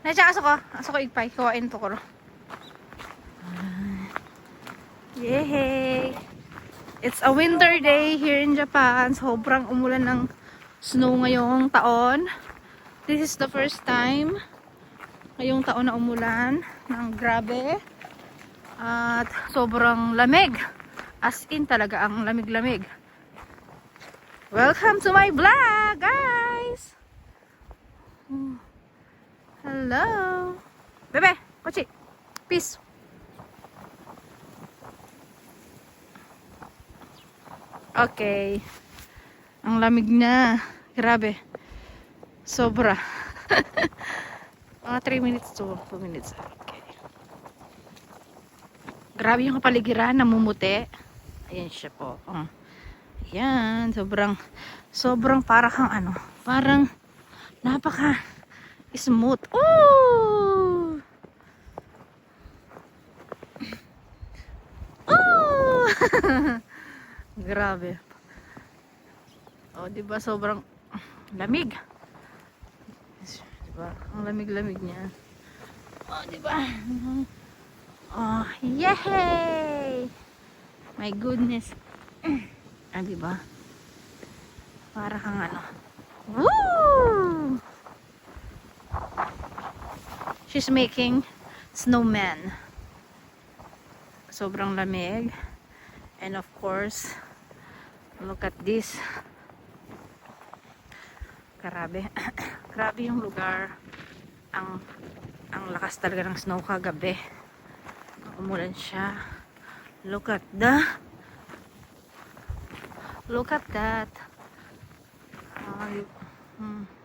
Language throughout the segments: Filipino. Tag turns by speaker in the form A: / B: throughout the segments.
A: Nandiyan aso ko igpay. Kawain to ko. Yay! It's a winter day here in Japan. Sobrang umulan ng snow ngayong taon. This is the first time ngayong taon na umulan ng grabe. At sobrang lamig. As in talaga ang lamig-lamig. Welcome to my vlog, guys! Hello! Bebe! Kochi! Peace! Okay. Ang lamig na. Grabe. Sobra. Mga 3 minutes to 2 minutes. Okay. Grabe yung kapaligiran. Namumuti. Ayan siya po. Ayan. Sobrang para kang ano. Parang napaka smooth. Ooh! Ooh! Grabe. Oh, 'di ba sobrang lamig? Diba? Ang lamig-lamig niya. Oh, 'di ba? Oh, yay! My goodness. Ah, 'di ba? Para kang ano. Woo! She's making snowman. Sobrang lamig. And of course, look at this. Grabe. Grabe yung lugar. Ang lakas talaga ng snow kagabi. Umulan siya. Look at that.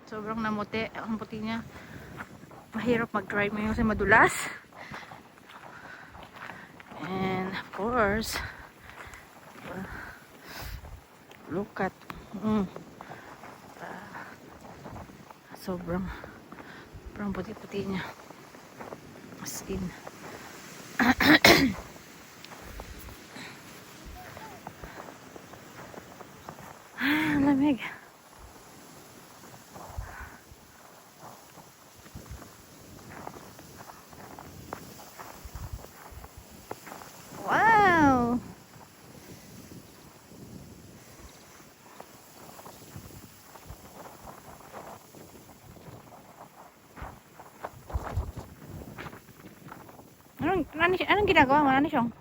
A: Sobrang namuti. Ang puti niya. Mahirap mag-drive mo kasi madulas. And of course, look at sobrang puti-puti niya. As in. Lamig. Wow! Anong ginagawa mo? Ano siyang?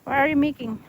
A: What are you making?